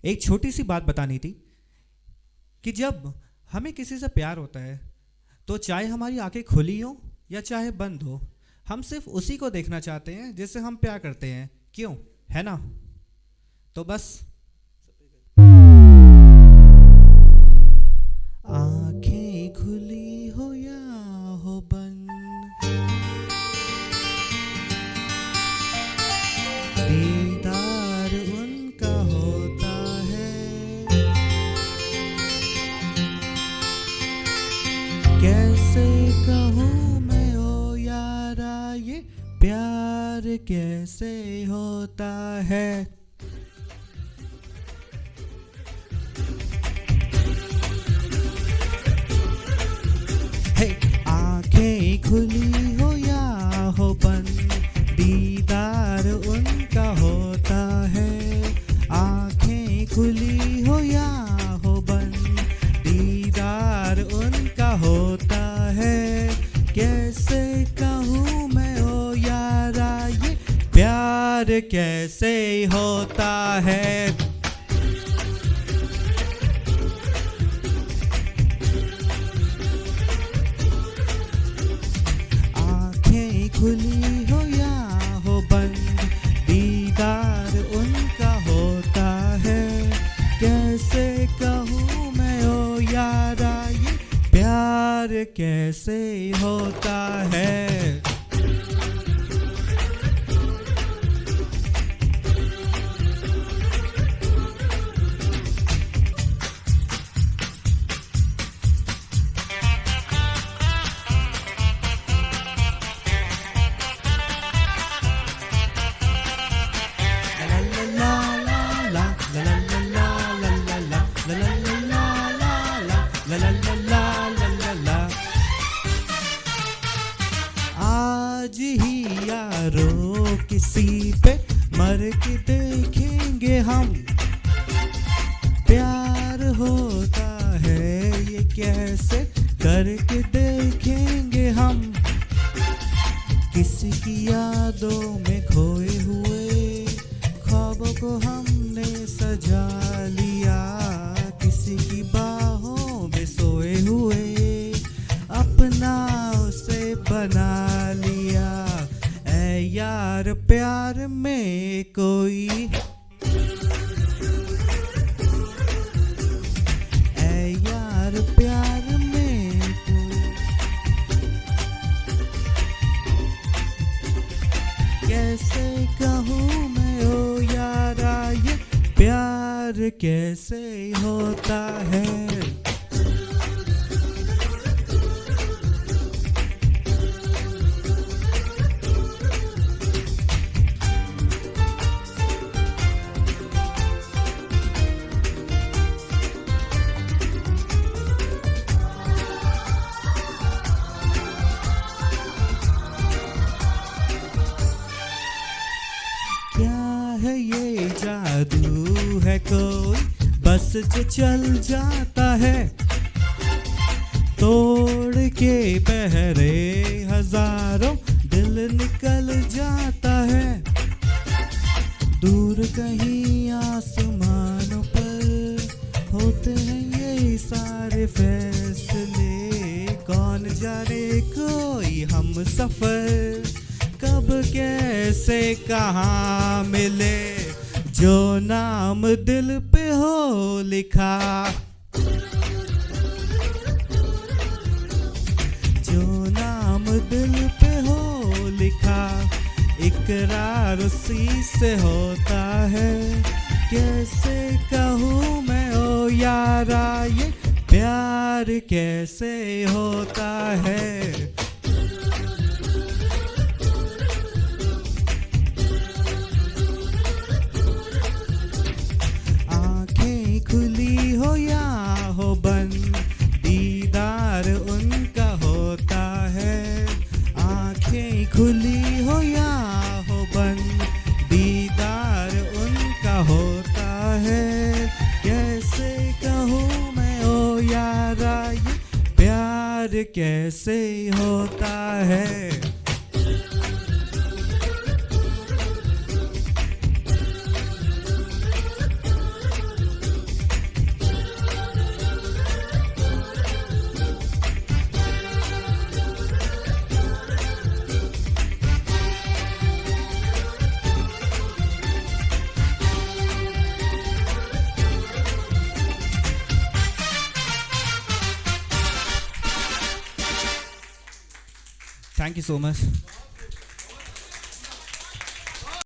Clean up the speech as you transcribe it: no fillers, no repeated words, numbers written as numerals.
एक छोटी सी बात बतानी थी कि जब हमें किसी से प्यार होता है तो चाहे हमारी आंखें खुली हो या चाहे बंद हो, हम सिर्फ उसी को देखना चाहते हैं जिससे हम प्यार करते हैं। क्यों, है ना? तो बस आंखें खुली हो या हो बंद, दीदार उनका होता है। कैसे कहूँ मैं ओ यारा, ये प्यार कैसे होता है। आंखें खुली हो या हो बंद, दीदार उनका होता है। आंखें खुली हो या हो बंद, दीदार उनका होता है। कैसे कहूँ मैं ओ यारा, ये प्यार कैसे होता है। खुली हो या हो बंद, दीदार उनका होता है। कैसे कहूँ मैं ओ यारा, ये प्यार कैसे होता है। आज ही यारो किसी पे मर के देखेंगे हम, प्यार होता है ये कैसे करके देखेंगे हम। किसी की यादों में खोए हुए ख्वाबों को हमने सजा लिया, किसी की बाहों में सोए हुए अपना उसे बना लिया। ऐ यार प्यार में कोई, ऐ यार प्यार में कोई, कैसे कहूँ मैं ओ यारा, ये प्यार कैसे होता है। है ये जादू है कोई बस जो चल जाता है, तोड़ के पहरे हजारों दिल निकल जाता है। दूर कहीं आसमानों पर होते हैं ये सारे फैसले, कौन जाने कोई हम सफर कब कैसे कहाँ मिले। जो नाम दिल पे हो लिखा, जो नाम दिल पे हो लिखा, इकरार उसी से होता है। कैसे कहूँ मैं ओ यारा, ये प्यार कैसे होता है। खुली हो या हो बंद, दीदार उनका होता है। आंखें खुली हो या हो बंद, दीदार उनका होता है। कैसे कहूँ मैं ओ यारा, ये प्यार कैसे होता है। Thank you so much.